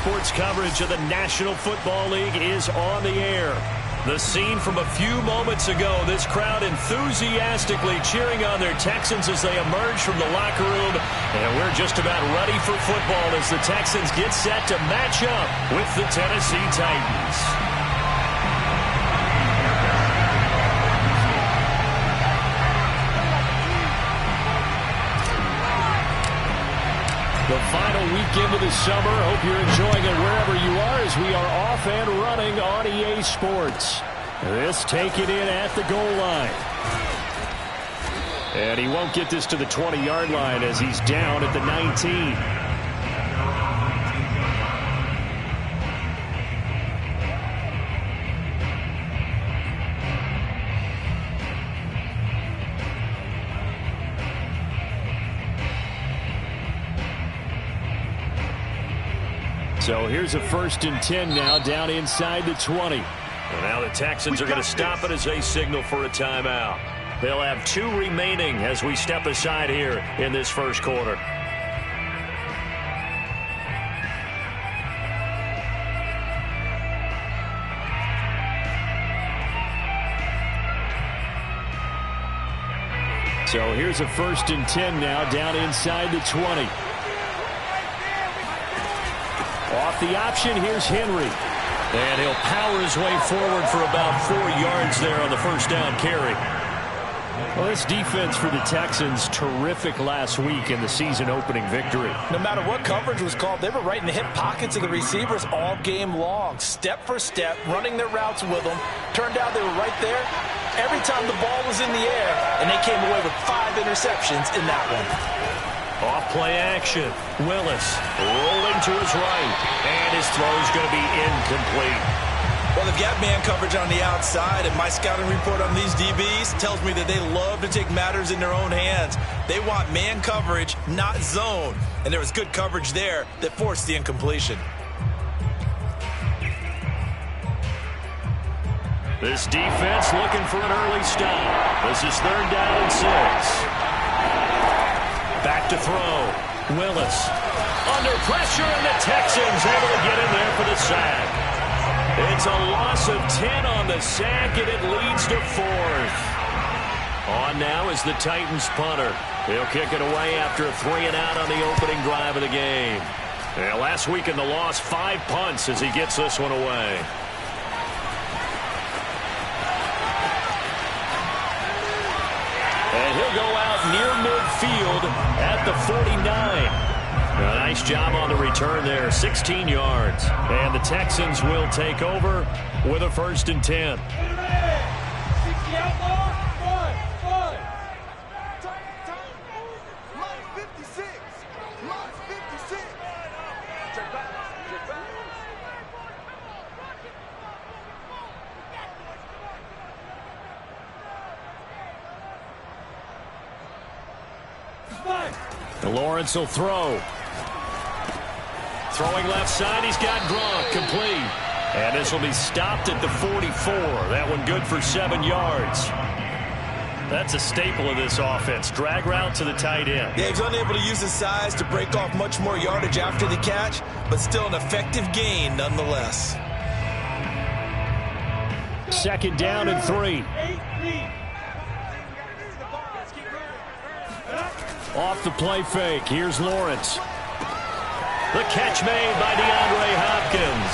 Sports coverage of the National Football League is on the air. The scene from a few moments ago, this crowd enthusiastically cheering on their Texans as they emerge from the locker room. And we're just about ready for football as the Texans get set to match up with the Tennessee Titans. The final weekend of the summer. Hope you're enjoying it wherever you are as we are off and running on EA Sports. This take it in at the goal line. And he won't get this to the 20-yard line as he's down at the 19. So here's a 1st and 10 now down inside the 20. And now the Texans are going to stop it as they signal for a timeout. They'll have 2 remaining as we step aside here in this first quarter. So here's a 1st and 10 now down inside the 20. Off the option, here's Henry. And he'll power his way forward for about 4 yards there on the first down carry. Well, this defense for the Texans, terrific last week in the season-opening victory. No matter what coverage was called, they were right in the hip pockets of the receivers all game long. Step for step, running their routes with them. Turned out they were right there every time the ball was in the air, and they came away with 5 interceptions in that one. Off play action. Willis rolling to his right. And his throw's going to be incomplete. Well, they've got man coverage on the outside, and my scouting report on these DBs tells me that they love to take matters in their own hands. They want man coverage, not zone. And there was good coverage there that forced the incompletion. This defense looking for an early stop. This is 3rd down and 6. Back to throw. Willis under pressure, and the Texans able to get in there for the sack. It's a loss of 10 on the sack, and it leads to 4th. On now is the Titans punter. He'll kick it away after a 3-and-out on the opening drive of the game. And last week in the loss, 5 punts as he gets this one away. And he'll go out near midfield at the 49. A nice job on the return there, 16 yards. And the Texans will take over with a 1st and 10. Lawrence will throw. Throwing left side, he's got Gronk, complete. And this will be stopped at the 44. That one good for 7 yards. That's a staple of this offense. Drag route to the tight end. Yeah, he's unable to use his size to break off much more yardage after the catch, but still an effective gain nonetheless. 2nd down and 3. Off the play fake. Here's Lawrence. The catch made by DeAndre Hopkins.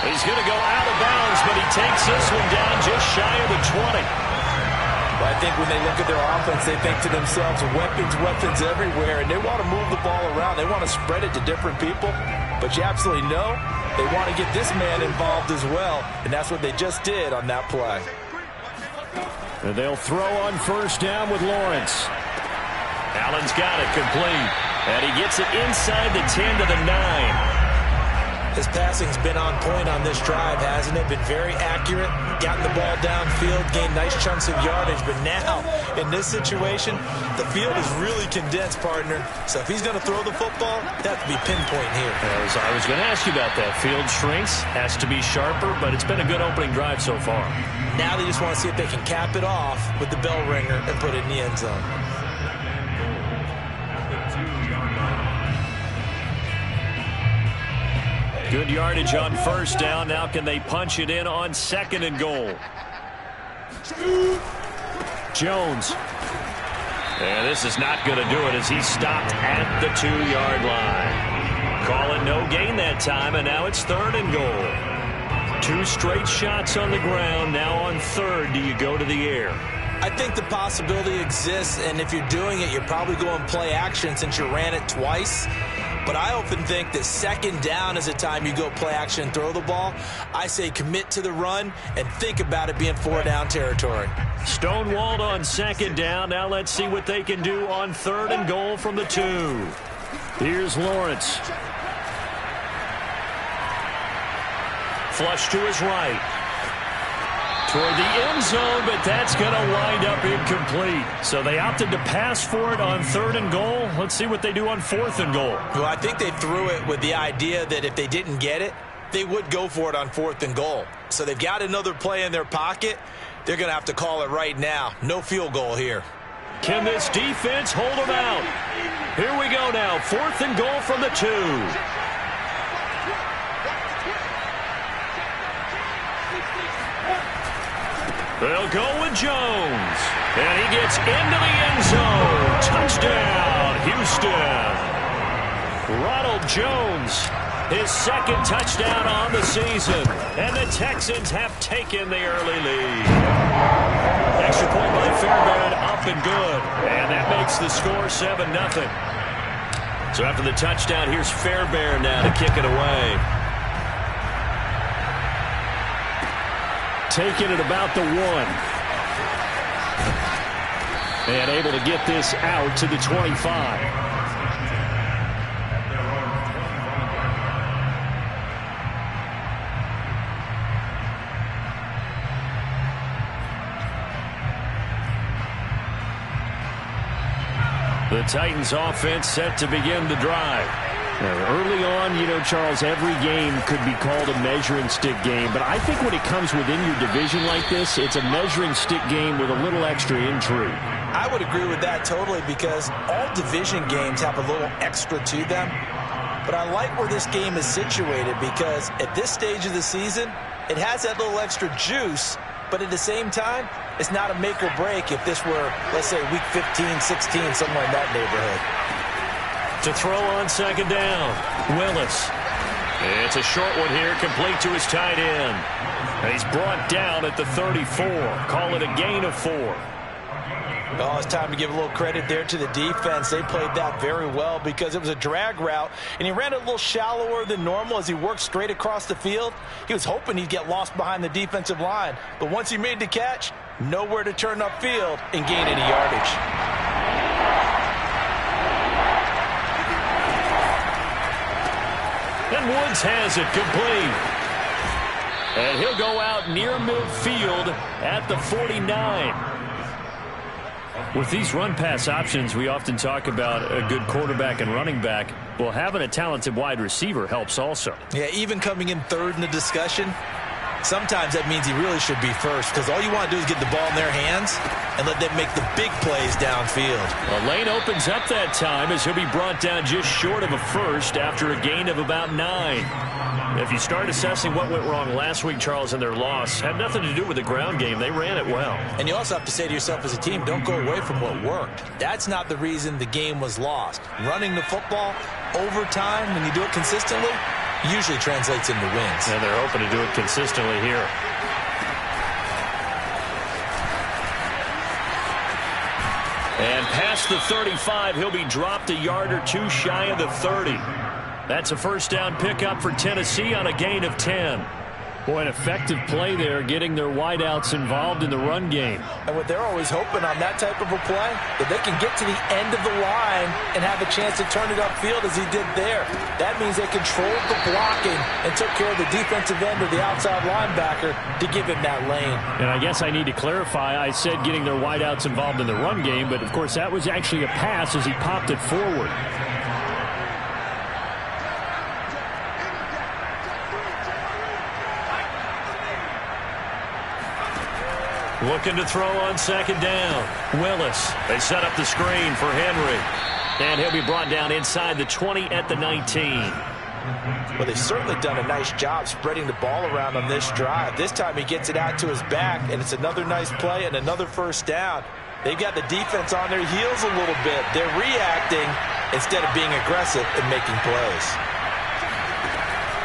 He's going to go out of bounds, but he takes this one down just shy of the 20. Well, I think when they look at their offense, they think to themselves, weapons everywhere, and they want to move the ball around. They want to spread it to different people, but you absolutely know they want to get this man involved as well, and that's what they just did on that play. And they'll throw on 1st down with Lawrence. Allen's got it, complete. And he gets it inside the 10 to the 9. His passing's been on point on this drive, hasn't it? Been very accurate, gotten the ball downfield, gained nice chunks of yardage. But now, in this situation, the field is really condensed, partner. So if he's going to throw the football, that has to be pinpoint here. I was going to ask you about that. Field shrinks, has to be sharper, but it's been a good opening drive so far. Now they just want to see if they can cap it off with the bell ringer and put it in the end zone. Good yardage on first down. Now can they punch it in on 2nd and goal? Jones. And this is not going to do it as he's stopped at the 2-yard line. Call it no gain that time, and now it's 3rd and goal. 2 straight shots on the ground. Now on 3rd, do you go to the air? I think the possibility exists, and if you're doing it, you're probably going play action since you ran it twice. But I often think that 2nd down is a time you go play action and throw the ball. I say commit to the run and think about it being 4-down territory. Stonewalled on 2nd down. Now let's see what they can do on 3rd and goal from the 2. Here's Lawrence. Flush to his right. Toward the end zone, but that's going to wind up incomplete. So they opted to pass for it on 3rd and goal. Let's see what they do on 4th and goal. Well, I think they threw it with the idea that if they didn't get it, they would go for it on 4th and goal. So they've got another play in their pocket. They're going to have to call it right now. No field goal here. Can this defense hold them out? Here we go now. 4th and goal from the 2. They'll go with Jones. And he gets into the end zone. Touchdown, Houston. Ronald Jones, his 2nd touchdown on the season. And the Texans have taken the early lead. Extra point by Fairbairn, up and good. And that makes the score 7-0. So after the touchdown, here's Fairbairn now to kick it away. Taking it about the 1. And able to get this out to the 25. The Titans offense set to begin the drive. Early on, you know, Charles, every game could be called a measuring stick game. But I think when it comes within your division like this, it's a measuring stick game with a little extra intrigue. I would agree with that totally because all division games have a little extra to them. But I like where this game is situated because at this stage of the season, it has that little extra juice. But at the same time, it's not a make or break if this were, let's say, week 15, 16, somewhere in that neighborhood. To throw on 2nd down, Willis. It's a short one here, complete to his tight end. And he's brought down at the 34. Call it a gain of 4. Oh, it's time to give a little credit there to the defense. They played that very well because it was a drag route, and he ran a little shallower than normal as he worked straight across the field. He was hoping he'd get lost behind the defensive line, but once he made the catch, nowhere to turn upfield and gain any yardage. And Woods has it complete. And he'll go out near midfield at the 49. With these run-pass options, we often talk about a good quarterback and running back. Well, having a talented wide receiver helps also. Yeah, even coming in 3rd in the discussion, sometimes that means he really should be first because all you want to do is get the ball in their hands and let them make the big plays downfield. A lane opens up that time as he'll be brought down just short of a first after a gain of about 9. If you start assessing what went wrong last week, Charles, in their loss, had nothing to do with the ground game. They ran it well. And you also have to say to yourself as a team, don't go away from what worked. That's not the reason the game was lost. Running the football over time, when you do it consistently, usually translates into wins. And they're hoping to do it consistently here. And past the 35, he'll be dropped a yard or 2 shy of the 30. That's a first down pickup for Tennessee on a gain of 10. Boy, an effective play there, getting their wideouts involved in the run game. And what they're always hoping on that type of a play, that they can get to the end of the line and have a chance to turn it upfield as he did there. That means they controlled the blocking and took care of the defensive end of the outside linebacker to give him that lane. And I guess I need to clarify, I said getting their wideouts involved in the run game, but of course that was actually a pass as he popped it forward. Looking to throw on 2nd down. Willis. They set up the screen for Henry. And he'll be brought down inside the 20 at the 19. Well, they've certainly done a nice job spreading the ball around on this drive. This time he gets it out to his back, and it's another nice play and another first down. They've got the defense on their heels a little bit. They're reacting instead of being aggressive and making plays.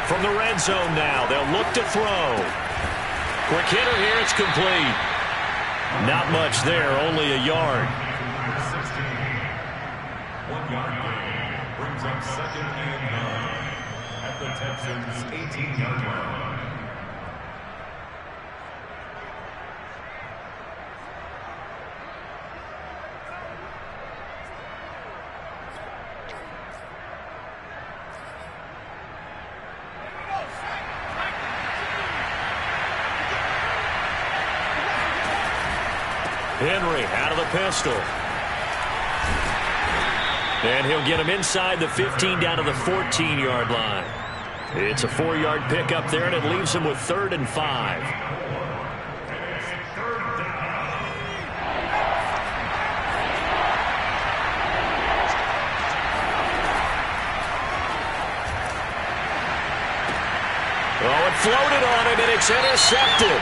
From the red zone now, they'll look to throw. Quick hitter here, it's complete. Not much there, only a yard. 1 yard gain brings up 2nd and 9 at the Texans' 18-yard line. Henry out of the pistol. And he'll get him inside the 15 down to the 14-yard line. It's a 4-yard pickup there, and it leaves him with 3rd and 5. Oh, it floated on him, and it's intercepted.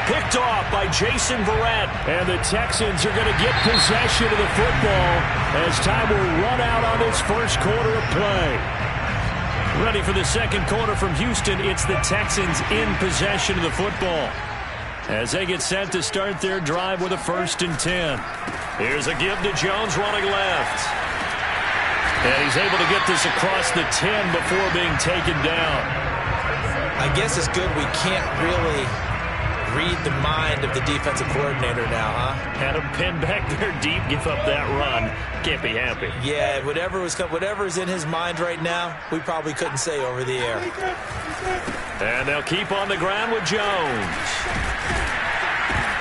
Picked off by Jason Verrett. And the Texans are going to get possession of the football as time will run out on this first quarter of play. Ready for the second quarter from Houston. It's the Texans in possession of the football as they get set to start their drive with a 1st and 10. Here's a give to Jones running left. And he's able to get this across the 10 before being taken down. I guess it's good we can't really read the mind of the defensive coordinator now, huh? Had him pinned back there deep, give up that run. Can't be happy. Yeah, whatever's in his mind right now, we probably couldn't say over the air. And they'll keep on the ground with Jones.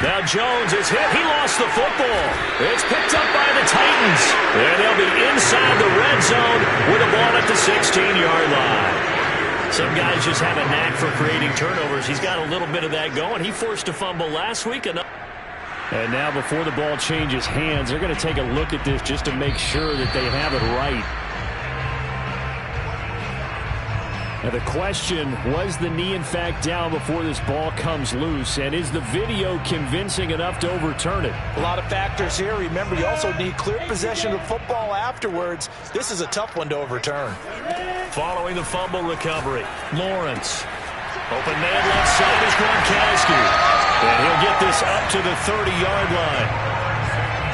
Now Jones is hit. He lost the football. It's picked up by the Titans. And they'll be inside the red zone with the ball at the 16-yard line. Some guys just have a knack for creating turnovers. He's got a little bit of that going. He forced a fumble last week. And now before the ball changes hands, they're going to take a look at this just to make sure that they have it right. Now the question, was the knee in fact down before this ball comes loose? And is the video convincing enough to overturn it? A lot of factors here. Remember, you also need clear possession of football afterwards. This is a tough one to overturn. Following the fumble recovery, Lawrence. Open man left side is Gronkowski. And he'll get this up to the 30-yard line.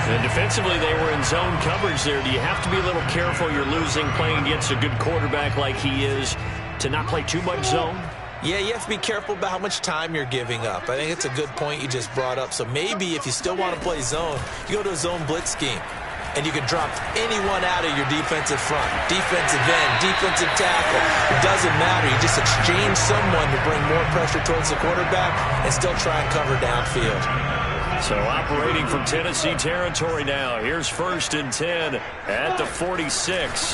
And defensively, they were in zone coverage there. Do you have to be a little careful? You're losing playing against a good quarterback like he is to not play too much zone? Yeah, you have to be careful about how much time you're giving up. I think it's a good point you just brought up. So maybe if you still want to play zone, you go to a zone blitz scheme. And you can drop anyone out of your defensive front. Defensive end, defensive tackle. It doesn't matter. You just exchange someone to bring more pressure towards the quarterback and still try and cover downfield. So operating from Tennessee territory now. Here's 1st and 10 at the 46.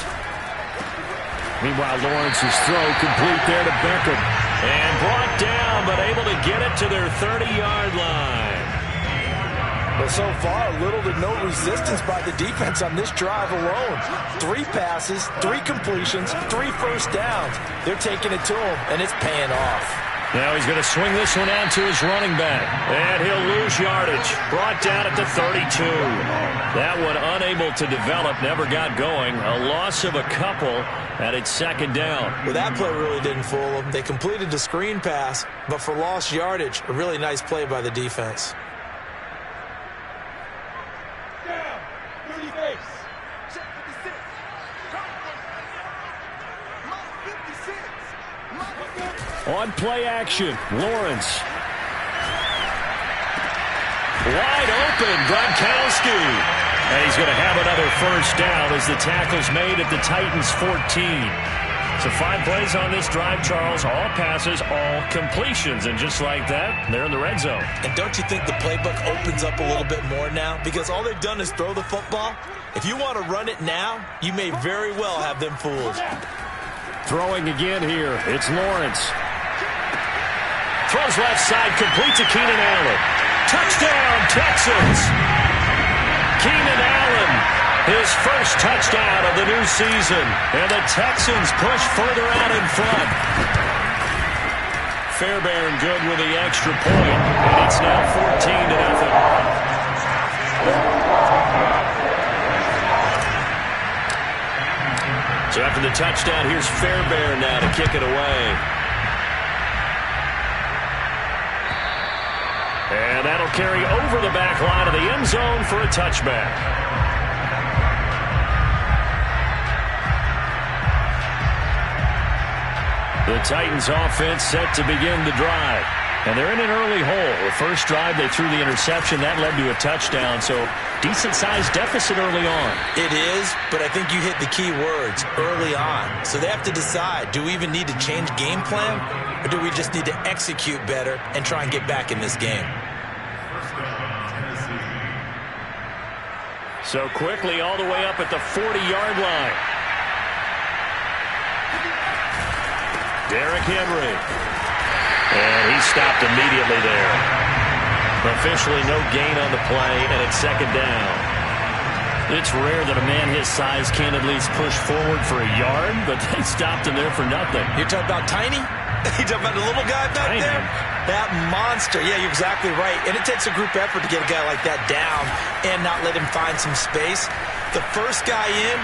Meanwhile, Lawrence's throw complete there to Beckham. And brought down, but able to get it to their 30-yard line. Well, so far, little to no resistance by the defense on this drive alone. 3 passes, 3 completions, 3 first downs. They're taking it to him, and it's paying off. Now he's going to swing this one out to his running back. And he'll lose yardage. Brought down at the 32. That one unable to develop, never got going. A loss of a couple, and it's 2nd down. Well, that play really didn't fool them. They completed the screen pass, but for lost yardage, a really nice play by the defense. On play action, Lawrence. Wide open, Gronkowski. And he's going to have another first down as the tackle's made at the Titans' 14. So 5 plays on this drive, Charles. All passes, all completions. And just like that, they're in the red zone. And don't you think the playbook opens up a little bit more now? Because all they've done is throw the football. If you want to run it now, you may very well have them fooled. Throwing again here, it's Lawrence. Throws left side, complete to Keenan Allen. Touchdown, Texans! Keenan Allen His first touchdown of the new season. And the Texans push further out in front. Fairbairn good with the extra point. And it's now 14-0. So after the touchdown, here's Fairbairn now to kick it away. And that'll carry over the back line of the end zone for a touchback. The Titans offense set to begin the drive. And they're in an early hole. The first drive, they threw the interception. That led to a touchdown. So decent-sized deficit early on. It is, but I think you hit the key words, early on. So they have to decide, do we even need to change game plan? Or do we just need to execute better and try and get back in this game? So quickly all the way up at the 40-yard line. Derrick Henry. And he stopped immediately there. Officially no gain on the play, and it's second down. It's rare that a man his size can at least push forward for a yard, but they stopped him there for nothing. You're talking about Tiny? You're talking about the little guy back Tiny. there? That monster. Yeah, you're exactly right. And it takes a group effort to get a guy like that down and not let him find some space. The first guy in,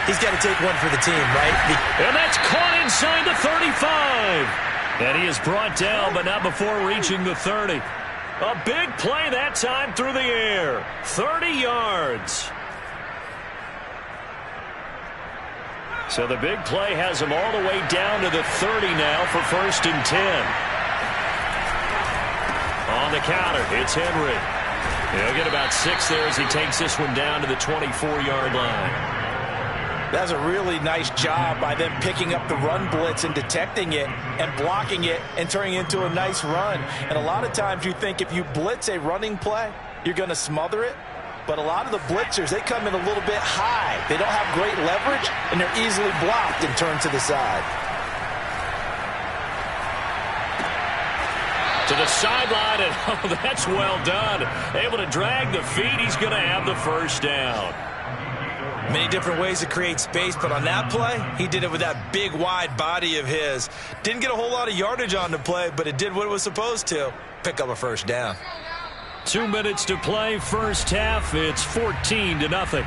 he's got to take one for the team, right? And that's caught inside the 35. And he is brought down, but not before reaching the 30. A big play that time through the air. 30 yards. So the big play has him all the way down to the 30 now for 1st and 10. On the counter, it's Henry. He'll get about 6 there as he takes this one down to the 24-yard line. That's a really nice job by them picking up the run blitz and detecting it and blocking it and turning it into a nice run. And a lot of times you think if you blitz a running play, you're going to smother it. But a lot of the blitzers, they come in a little bit high. They don't have great leverage, and they're easily blocked and turned to the side. To the sideline, and oh, that's well done. Able to drag the feet. He's going to have the first down. Many different ways to create space, but on that play, he did it with that big, wide body of his. Didn't get a whole lot of yardage on the play, but it did what it was supposed to. Pick up a first down. 2 minutes to play, first half. It's 14-0.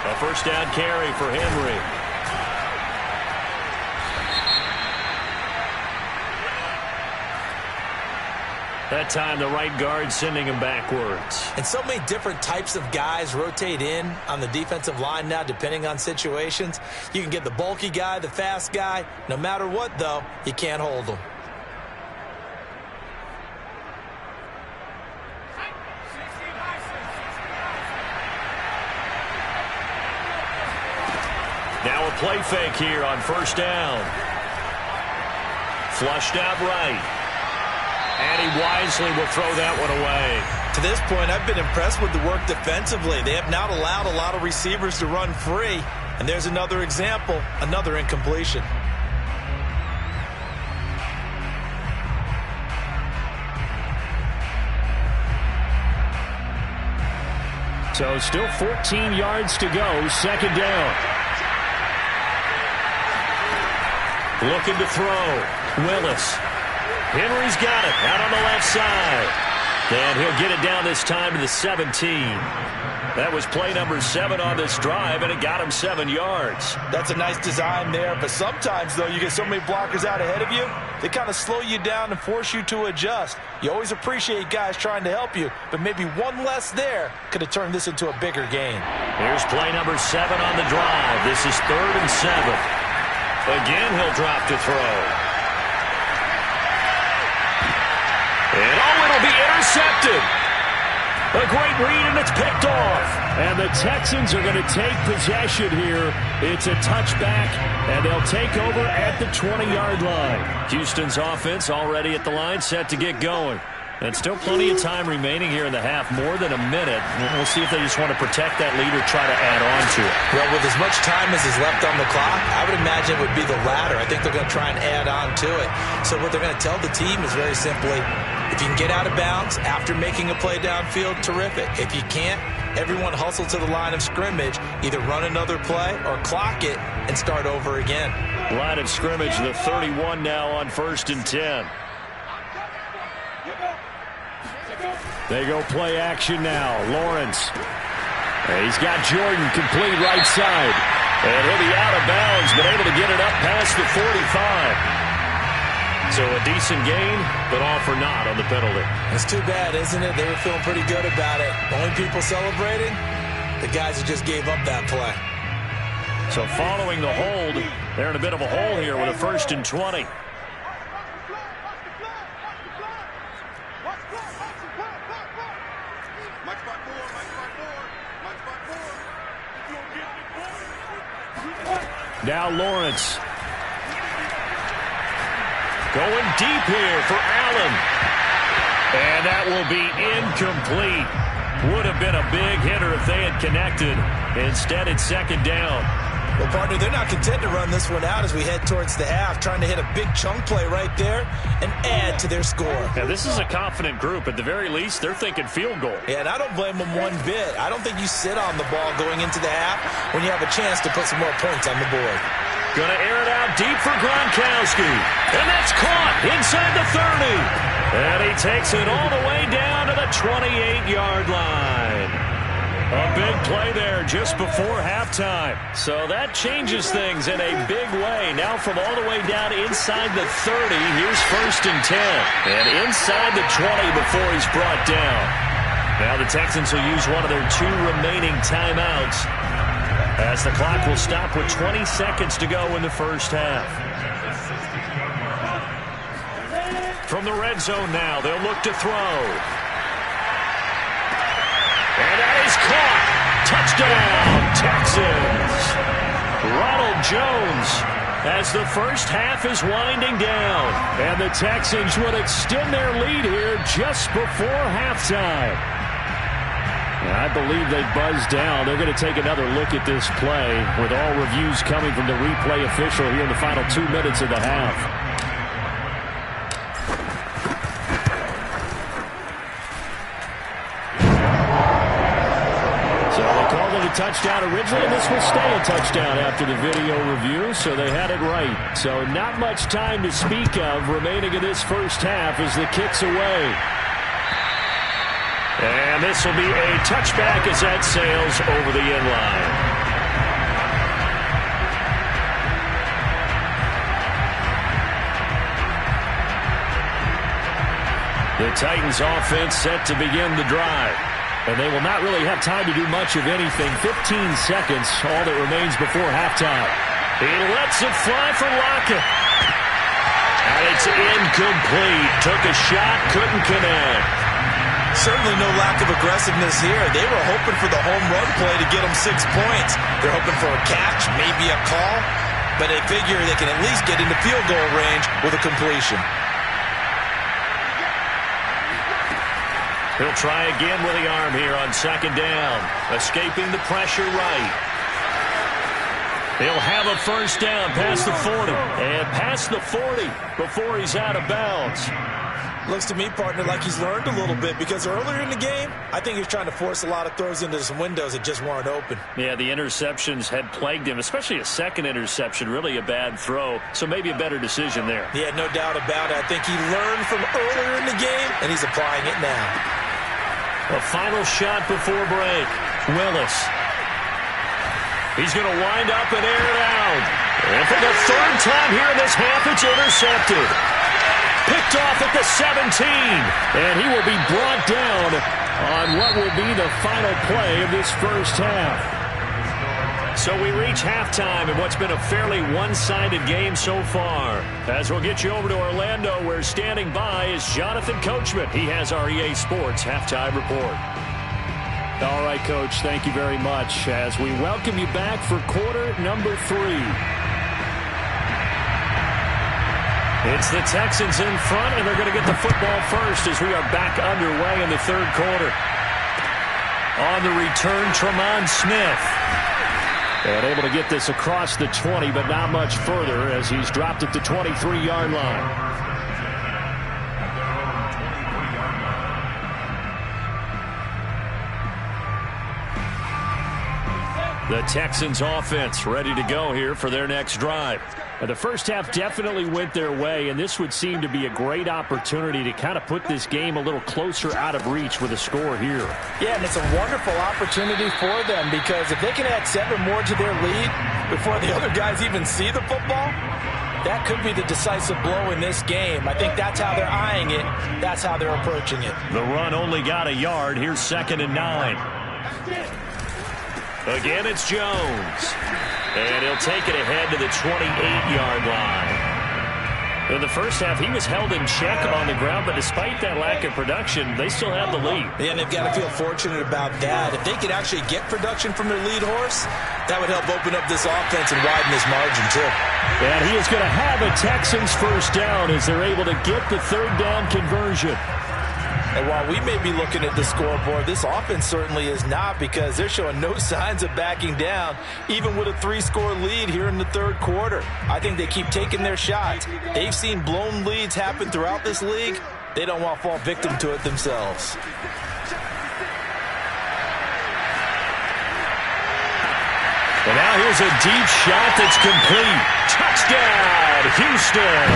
A first down carry for Henry. That time, the right guard sending him backwards. And so many different types of guys rotate in on the defensive line now, depending on situations. You can get the bulky guy, the fast guy. No matter what, though, you can't hold them. Now a play fake here on first down. Flushed out right. And he wisely will throw that one away. To this point, I've been impressed with the work defensively. They have not allowed a lot of receivers to run free. And there's another example, another incompletion. So still 14 yards to go, second down. Looking to throw. Willis. Henry's got it out on the left side. And he'll get it down this time to the 17. That was play number 7 on this drive, and it got him 7 yards. That's a nice design there, but sometimes, though, you get so many blockers out ahead of you, they kind of slow you down and force you to adjust. You always appreciate guys trying to help you, but maybe one less there could have turned this into a bigger game. Here's play number 7 on the drive. This is 3rd and 7. Again, he'll drop to throw. And oh, it'll be intercepted. A great read, and it's picked off. And the Texans are going to take possession here. It's a touchback, and they'll take over at the 20-yard line. Houston's offense already at the line, set to get going. And still plenty of time remaining here in the half, more than a minute. We'll see if they just want to protect that lead or try to add on to it. Well, with as much time as is left on the clock, I would imagine it would be the latter. I think they're going to try and add on to it. So what they're going to tell the team is very simply, if you can get out of bounds after making a play downfield, terrific. If you can't, everyone hustle to the line of scrimmage, either run another play or clock it and start over again. Line of scrimmage, the 31 now on 1st and 10. They go play action now. Lawrence. He's got Jordan complete right side. And he'll be out of bounds, but able to get it up past the 45. So a decent gain, but all for naught on the penalty. It's too bad, isn't it? They were feeling pretty good about it. Only people celebrating, the guys who just gave up that play. So following the hold, they're in a bit of a hole here with a 1st and 20. Now Lawrence. Going deep here for Allen. And that will be incomplete. Would have been a big hitter if they had connected. Instead, it's 2nd down. Well, partner, they're not content to run this one out as we head towards the half, trying to hit a big chunk play right there and add to their score. Now, this is a confident group. At the very least, they're thinking field goal. Yeah, and I don't blame them one bit. I don't think you sit on the ball going into the half when you have a chance to put some more points on the board. Gonna air it out deep for Gronkowski. And that's caught inside the 30. And he takes it all the way down to the 28-yard line. A big play there just before halftime. So that changes things in a big way. Now from all the way down inside the 30, here's 1st and 10. And inside the 20 before he's brought down. Now the Texans will use one of their 2 remaining timeouts, as the clock will stop with 20 seconds to go in the first half. From the red zone now, they'll look to throw. And that is caught. Touchdown, Texans. Ronald Jones as the first half is winding down. And the Texans will extend their lead here just before halftime. I believe they buzzed down. They're going to take another look at this play with all reviews coming from the replay official here in the final 2 minutes of the half. Touchdown originally, and this will stay a touchdown after the video review, so they had it right. So not much time to speak of remaining in this first half as the kick's away. And this will be a touchback as that sails over the end line. The Titans offense set to begin the drive. And they will not really have time to do much of anything. 15 seconds, all that remains before halftime. He lets it fly for Lockett. And it's incomplete. Took a shot, couldn't connect. Certainly no lack of aggressiveness here. They were hoping for the home run play to get them 6 points. They're hoping for a catch, maybe a call. But they figure they can at least get into field goal range with a completion. He'll try again with the arm here on 2nd down. Escaping the pressure right. He'll have a first down past the 40. And past the 40 before he's out of bounds. Looks to me, partner, like he's learned a little bit, because earlier in the game, I think he was trying to force a lot of throws into some windows that just weren't open. Yeah, the interceptions had plagued him, especially a second interception, really a bad throw. So maybe a better decision there. Yeah, no doubt about it. I think he learned from earlier in the game, and he's applying it now. A final shot before break. Willis. He's going to wind up and air it out. And for the 3rd time here in this half, it's intercepted. Picked off at the 17. And he will be brought down on what will be the final play of this first half. So we reach halftime in what's been a fairly one-sided game so far. As we'll get you over to Orlando, where standing by is Jonathan Coachman. He has our EA Sports Halftime Report. All right, Coach, thank you very much as we welcome you back for quarter number 3. It's the Texans in front, and they're going to get the football first as we are back underway in the third quarter. On the return, Tremont Smith. And able to get this across the 20, but not much further as he's dropped at the 23-yard line. The Texans offense ready to go here for their next drive. The first half definitely went their way, and this would seem to be a great opportunity to kind of put this game a little closer out of reach with a score here. Yeah, and it's a wonderful opportunity for them because if they can add 7 more to their lead before the other guys even see the football, that could be the decisive blow in this game. I think that's how they're eyeing it. That's how they're approaching it. The run only got a yard. Here's 2nd and 9. Again, it's Jones. And he'll take it ahead to the 28-yard line. In the first half, he was held in check on the ground, but despite that lack of production, they still have the lead. Yeah, and they've got to feel fortunate about that. If they could actually get production from their lead horse, that would help open up this offense and widen this margin, too. And he is going to have a Texans first down as they're able to get the third down conversion. And while we may be looking at the scoreboard, this offense certainly is not because they're showing no signs of backing down, even with a 3-score lead here in the third quarter. I think they keep taking their shots. They've seen blown leads happen throughout this league. They don't want to fall victim to it themselves. And now here's a deep shot that's complete. Touchdown, Houston.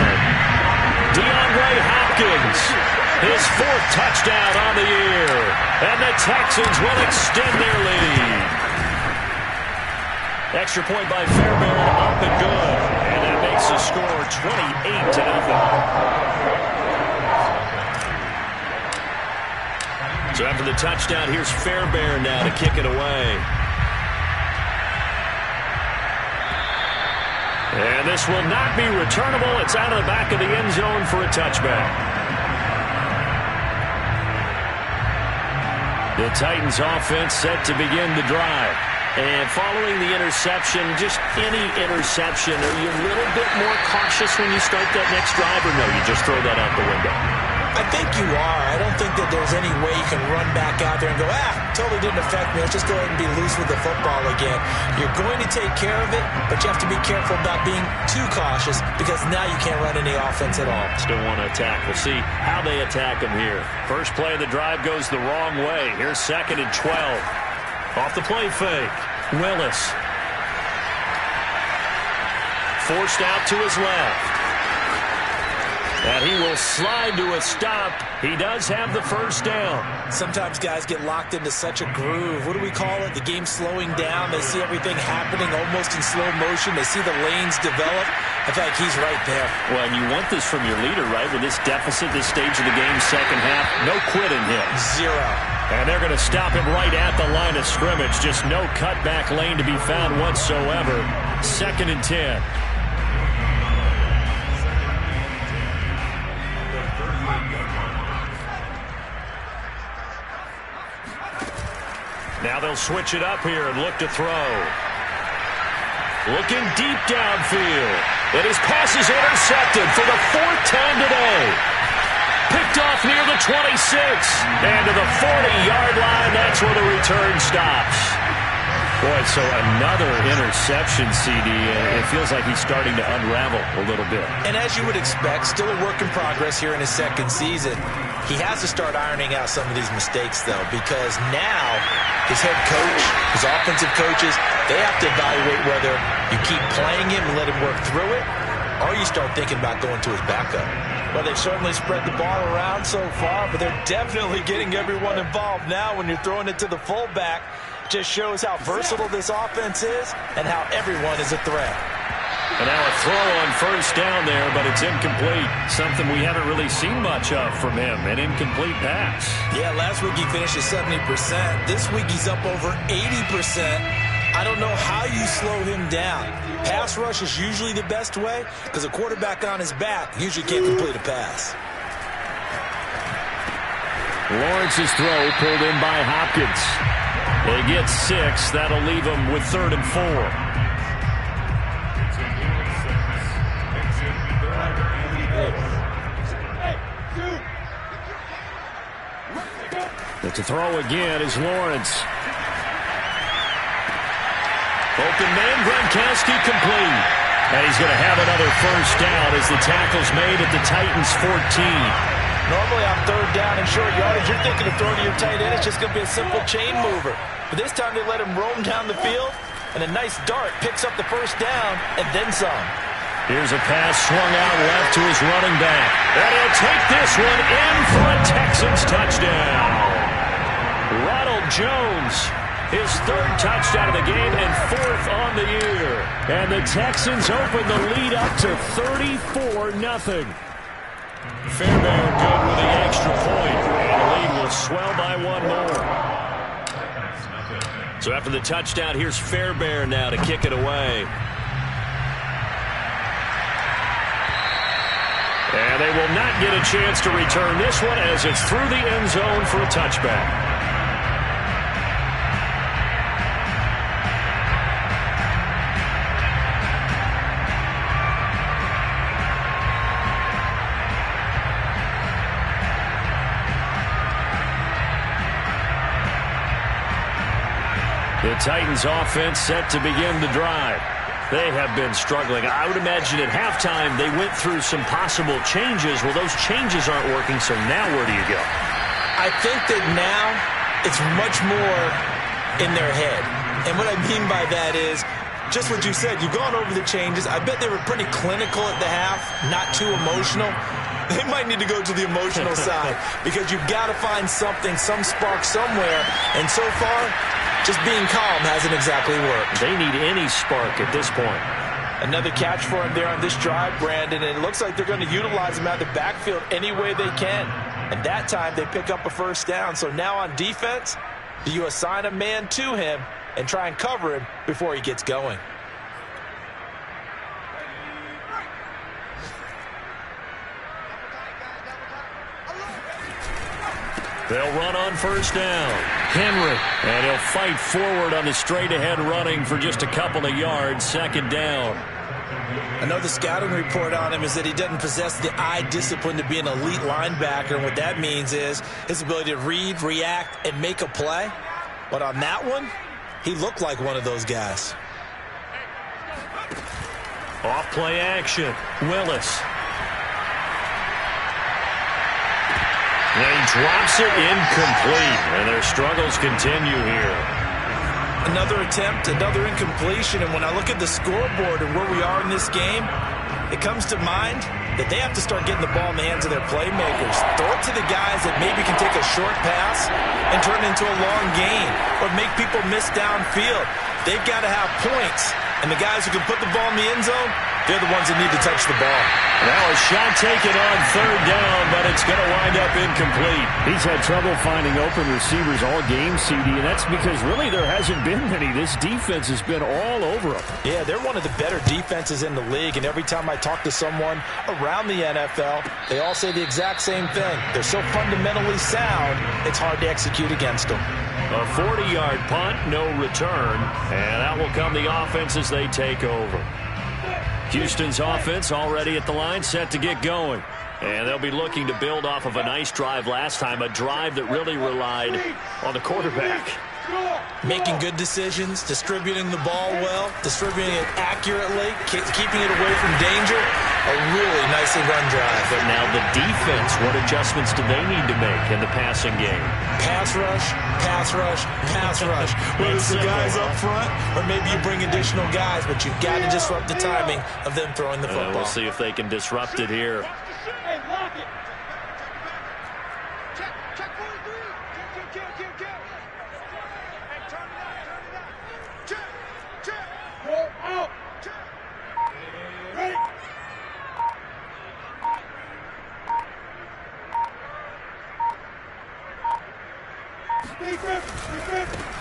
DeAndre Hopkins. His 4th touchdown on the year. And the Texans will extend their lead. Extra point by Fairbairn, up and good. And that makes the score 28-0. So after the touchdown, here's Fairbairn now to kick it away. And this will not be returnable. It's out of the back of the end zone for a touchback. The Titans offense set to begin the drive. And following the interception, just any interception, are you a little bit more cautious when you start that next drive, or no, you just throw that out the window? I think you are. I don't think that there's any way you can run back out there and go, totally didn't affect me. Let's just go ahead and be loose with the football again. You're going to take care of it, but you have to be careful about being too cautious because now you can't run any offense at all. Still want to attack. We'll see how they attack him here. First play of the drive goes the wrong way. Here's 2nd and 12. Off the play fake. Willis. Forced out to his left. And he will slide to a stop. He does have the first down. Sometimes guys get locked into such a groove. What do we call it? The game's slowing down. They see everything happening almost in slow motion. They see the lanes develop. I feel like he's right there. Well, and you want this from your leader, right? With this deficit, this stage of the game, second half, no quitting him. 0. And they're going to stop him right at the line of scrimmage. Just no cutback lane to be found whatsoever. 2nd and 10. Now they'll switch it up here and look to throw. Looking deep downfield. And his pass is intercepted for the 4th time today. Picked off near the 26. And to the 40-yard line, that's where the return stops. Boy, so another interception, CD. It feels like he's starting to unravel a little bit. And as you would expect, still a work in progress here in his 2nd season. He has to start ironing out some of these mistakes, though, because now his head coach, his offensive coaches, they have to evaluate whether you keep playing him and let him work through it, or you start thinking about going to his backup. Well, they've certainly spread the ball around so far, but they're definitely getting everyone involved now when you're throwing it to the fullback. Just shows how versatile this offense is and how everyone is a threat. And now a throw on first down there, but it's incomplete. Something we haven't really seen much of from him, an incomplete pass. Yeah, last week he finished at 70%. This week he's up over 80%. I don't know how you slow him down. Pass rush is usually the best way because a quarterback on his back usually can't complete a pass. Lawrence's throw pulled in by Hopkins. They get 6. That'll leave them with 3rd and 4. To throw again is Lawrence. Open man, Gronkowski complete. And he's going to have another first down as the tackle's made at the Titans' 14. Normally on third down and short yardage, you're thinking of throwing to your tight end. It's just going to be a simple chain mover. But this time they let him roam down the field, and a nice dart picks up the first down and then some. Here's a pass swung out left to his running back. And he'll take this one in for a Texans touchdown. Ronald Jones, his third touchdown of the game and fourth on the year. And the Texans open the lead up to 34-0. Fairbairn good with the extra point, and the lead will swell by one more. So after the touchdown, here's Fairbairn now to kick it away. And they will not get a chance to return this one as it's through the end zone for a touchback. The Titans offense set to begin the drive. They have been struggling. I would imagine at halftime they went through some possible changes. Well, those changes aren't working, so now where do you go? I think that now it's much more in their head. And what I mean by that is just what you said. You've gone over the changes. I bet they were pretty clinical at the half, not too emotional. They might need to go to the emotional side because you've got to find something, some spark somewhere. And so far, just being calm hasn't exactly worked. They need any spark at this point. Another catch for him there on this drive, Brandon, and it looks like they're going to utilize him out of the backfield any way they can. And that time they pick up a first down. So now on defense, do you assign a man to him and try and cover him before he gets going? They'll run on first down. Henry. And he'll fight forward on the straight-ahead running for just a couple of yards. Second down. I know the scouting report on him is that he doesn't possess the eye discipline to be an elite linebacker. And what that means is his ability to read, react, and make a play. But on that one, he looked like one of those guys. Off play action. Willis. And he drops it incomplete, and their struggles continue here. Another attempt, another incompletion, and when I look at the scoreboard and where we are in this game, it comes to mind that they have to start getting the ball in the hands of their playmakers. Throw it to the guys that maybe can take a short pass and turn it into a long gain or make people miss downfield. They've got to have points, and the guys who can put the ball in the end zone, they're the ones that need to touch the ball. Now a shot taken on third down, but it's going to wind up incomplete. He's had trouble finding open receivers all game, CD, and that's because really there hasn't been many. This defense has been all over them. Yeah, they're one of the better defenses in the league, and every time I talk to someone around the NFL, they all say the exact same thing. They're so fundamentally sound, it's hard to execute against them. A 40-yard punt, no return, and that will come the offense as they take over. Houston's offense already at the line, set to get going. And they'll be looking to build off of a nice drive last time, a drive that really relied on the quarterback. Making good decisions, distributing the ball well, distributing it accurately, keeping it away from danger. A really nicely run drive. But now the defense, what adjustments do they need to make in the passing game? Pass rush, pass rush, pass rush. Whether it's the guys up front or maybe you bring additional guys, but you've got to disrupt the timing of them throwing the football. We'll see if they can disrupt it here.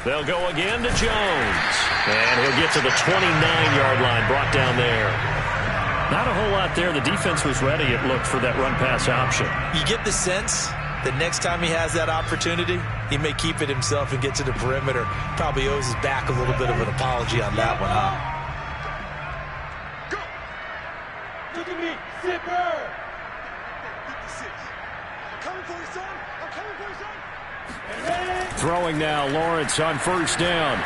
They'll go again to Jones. And he'll get to the 29-yard line, brought down there. Not a whole lot there. The defense was ready, it looked, for that run-pass option. You get the sense that next time he has that opportunity, he may keep it himself and get to the perimeter. Probably owes his back a little bit of an apology on that one, huh? Go! Look at me, zipper! 56. I'm coming for you, son. I'm coming for you, son. Throwing now, Lawrence on first down.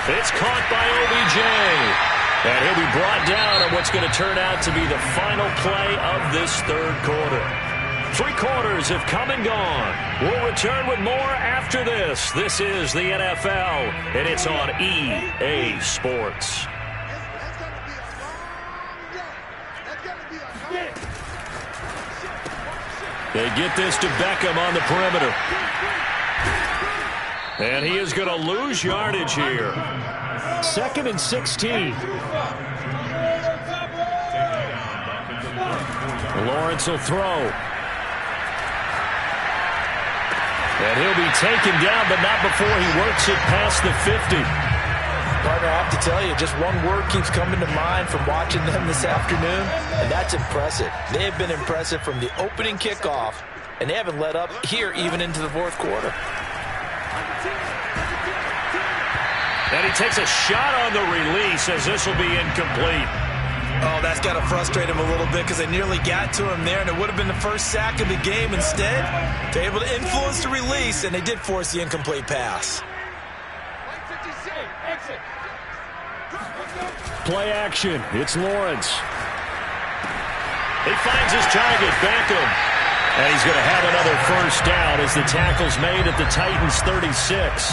It's caught by OBJ. And he'll be brought down on what's going to turn out to be the final play of this third quarter. 3 quarters have come and gone. We'll return with more after this. This is the NFL, and it's on EA Sports. They get this to Beckham on the perimeter. And he is going to lose yardage here. 2nd and 16. Lawrence will throw. And he'll be taken down, but not before he works it past the 50. Partner, I have to tell you, just one word keeps coming to mind from watching them this afternoon, and that's impressive. They have been impressive from the opening kickoff, and they haven't let up here even into the fourth quarter. And he takes a shot on the release as this will be incomplete. Oh, that's got to frustrate him a little bit because they nearly got to him there, and it would have been the first sack of the game. Instead, they're able to influence the release, and they did force the incomplete pass. Play action. It's Lawrence. He finds his target, Beckham. And he's going to have another first down as the tackle's made at the Titans' 36.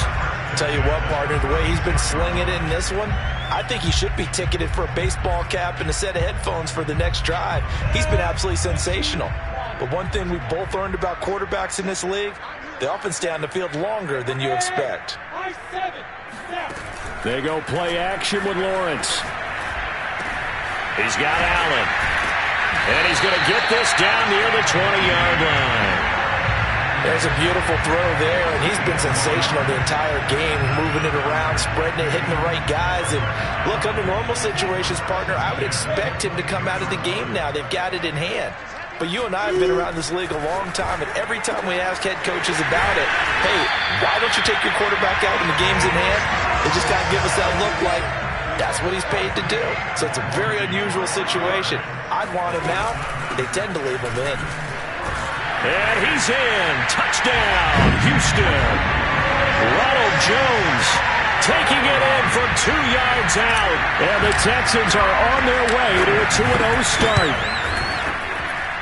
Tell you what, partner, the way he's been slinging it in this one, I think he should be ticketed for a baseball cap and a set of headphones for the next drive. He's been absolutely sensational. But one thing we both learned about quarterbacks in this league, they often stay on the field longer than you expect. They go play action with Lawrence. He's got Allen. And he's going to get this down near the 20-yard line. There's a beautiful throw there, and he's been sensational the entire game, moving it around, spreading it, hitting the right guys. And look, under normal situations, partner, I would expect him to come out of the game now. They've got it in hand. But you and I have been around this league a long time, and every time we ask head coaches about it, hey, why don't you take your quarterback out when the game's in hand? They just got to give us that look like that's what he's paid to do. So it's a very unusual situation. I'd want him out. They tend to leave him in. And he's in. Touchdown, Houston. Ronald Jones taking it in from 2 yards out. And the Texans are on their way to a 2-0 start.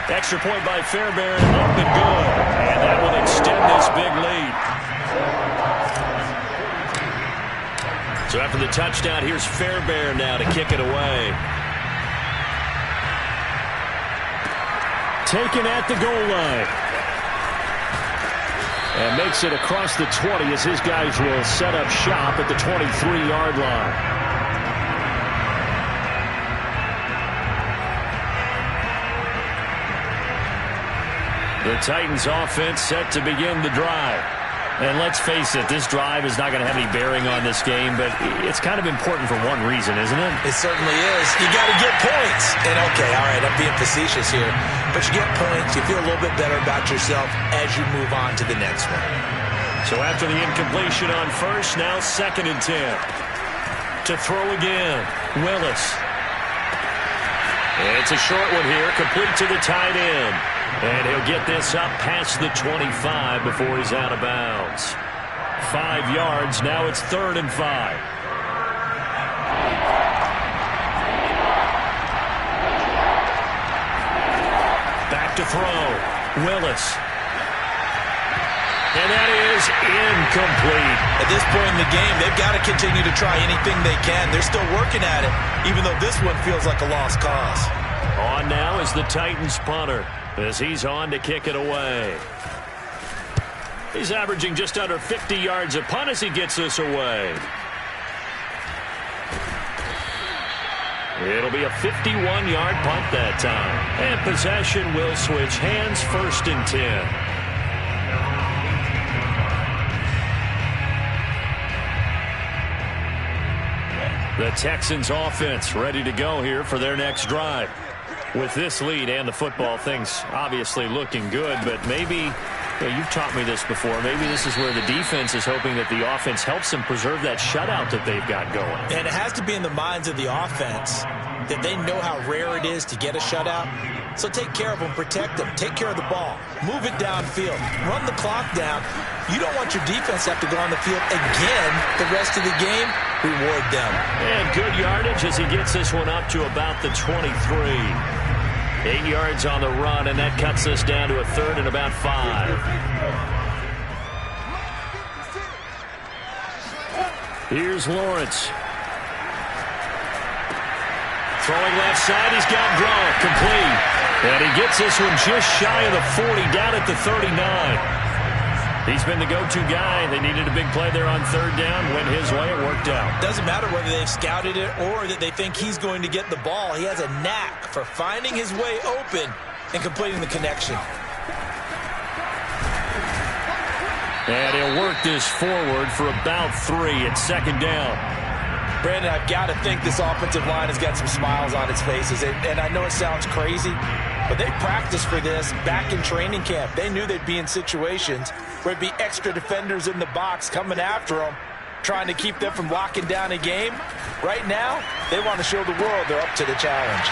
Extra point by Fairbairn, up and good. And that will extend this big lead. So after the touchdown, here's Fairbairn now to kick it away. Taken at the goal line. And makes it across the 20 as his guys will set up shop at the 23-yard line. The Titans offense set to begin the drive. And let's face it, this drive is not going to have any bearing on this game, but it's kind of important for one reason, isn't it? It certainly is. You got to get points. And okay, all right, I'm being facetious here, but you get points, you feel a little bit better about yourself as you move on to the next one. So after the incompletion on first, now 2nd and 10. To throw again, Willis. It's a short one here, complete to the tight end. And he'll get this up past the 25 before he's out of bounds. 5 yards, now it's 3rd and 5. Back to throw, Willis. And that is incomplete. At this point in the game, they've got to continue to try anything they can. They're still working at it, even though this one feels like a lost cause. On now is the Titans punter, as he's on to kick it away. He's averaging just under 50 yards a punt as he gets this away. It'll be a 51-yard punt that time. And possession will switch hands, 1st and 10. The Texans offense ready to go here for their next drive. With this lead and the football, things obviously looking good, but maybe, you've taught me this before, maybe this is where the defense is hoping that the offense helps them preserve that shutout that they've got going. And it has to be in the minds of the offense that they know how rare it is to get a shutout. So take care of them, protect them, take care of the ball, move it downfield, run the clock down. You don't want your defense to have to go on the field again the rest of the game. Reward them. And good yardage as he gets this one up to about the 23. 8 yards on the run, and that cuts us down to a third and about 5. Here's Lawrence. Throwing left side, he's got Gronk, complete. And he gets this one just shy of the 40, down at the 39. He's been the go-to guy. They needed a big play there on third down. Went his way, it worked out. Doesn't matter whether they've scouted it or that they think he's going to get the ball. He has a knack for finding his way open and completing the connection. And he'll work this forward for about 3 at second down. Brandon, I've got to think this offensive line has got some smiles on its faces. And I know it sounds crazy, but they practiced for this back in training camp. They knew they'd be in situations where it'd be extra defenders in the box coming after them, trying to keep them from locking down a game. Right now, they want to show the world they're up to the challenge.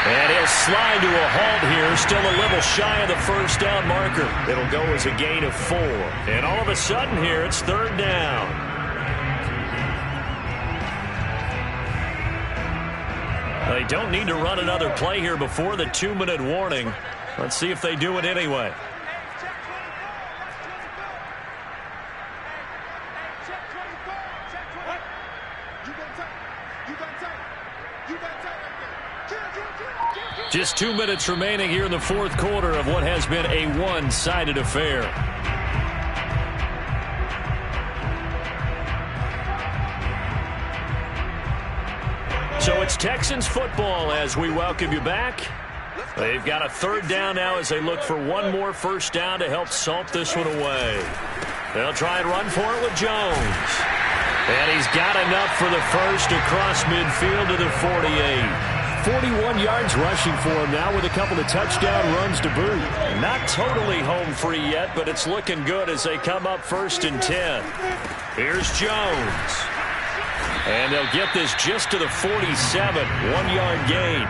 And he'll slide to a halt here, still a little shy of the first down marker. It'll go as a gain of 4. And all of a sudden here, it's third down. They don't need to run another play here before the 2-minute warning. Let's see if they do it anyway. Just 2 minutes remaining here in the fourth quarter of what has been a one-sided affair. So it's Texans football as we welcome you back. They've got a third down now as they look for one more first down to help salt this one away. They'll try and run for it with Jones. And he's got enough for the first across midfield to the 48. 41 yards rushing for him now with a couple of touchdown runs to boot. Not totally home free yet, but it's looking good as they come up 1st and 10. Here's Jones. And they'll get this just to the 47, 1-yard gain.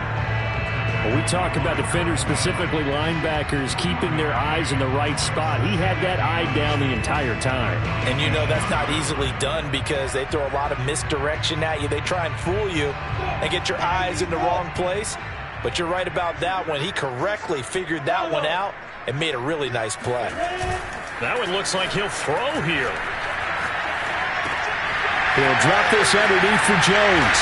Well, we talk about defenders, specifically linebackers, keeping their eyes in the right spot. He had that eye down the entire time. And you know that's not easily done because they throw a lot of misdirection at you. They try and fool you and get your eyes in the wrong place. But you're right about that one. He correctly figured that one out and made a really nice play. That one looks like he'll throw here. He'll drop this underneath for Jones.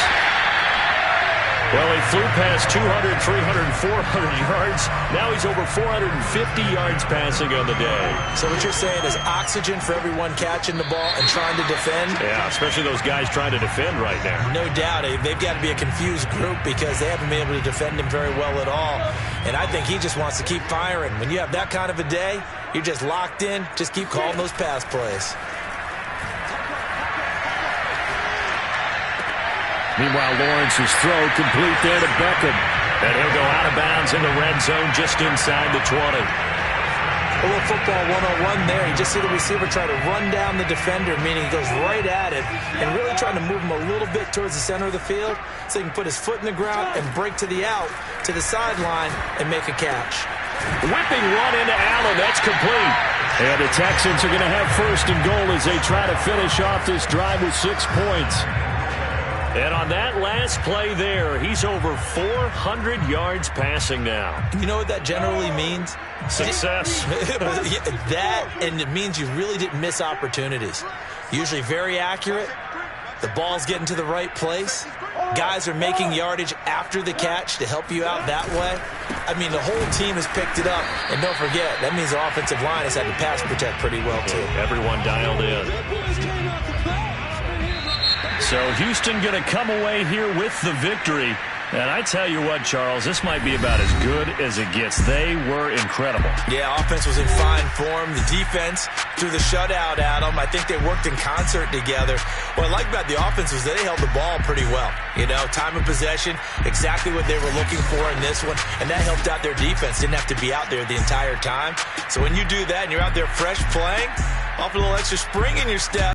Well, he flew past 200, 300, 400 yards. Now he's over 450 yards passing on the day. So what you're saying is oxygen for everyone catching the ball and trying to defend? Yeah, especially those guys trying to defend right now. No doubt. They've got to be a confused group because they haven't been able to defend him very well at all. And I think he just wants to keep firing. When you have that kind of a day, you're just locked in. Just keep calling those pass plays. Meanwhile, Lawrence's throw complete there to Beckham. And he'll go out of bounds in the red zone just inside the 20. A little football 101 there. You just see the receiver try to run down the defender, meaning he goes right at it and really trying to move him a little bit towards the center of the field so he can put his foot in the ground and break to the out, to the sideline, and make a catch. Whipping run into Allen. That's complete. And the Texans are going to have 1st and goal as they try to finish off this drive with 6 points. And on that last play there, he's over 400 yards passing now. You know what that generally means? Success. That, and it means you really didn't miss opportunities. Usually very accurate. The ball's getting to the right place. Guys are making yardage after the catch to help you out that way. I mean, the whole team has picked it up. And don't forget, that means the offensive line has had to pass protect pretty well, too. Everyone dialed in. So Houston going to come away here with the victory. And I tell you what, Charles, this might be about as good as it gets. They were incredible. Yeah, offense was in fine form. The defense threw the shutout at them. I think they worked in concert together. What I like about the offense was that they held the ball pretty well. You know, time of possession, exactly what they were looking for in this one. And that helped out their defense. Didn't have to be out there the entire time. So when you do that and you're out there fresh playing, off a little extra spring in your step,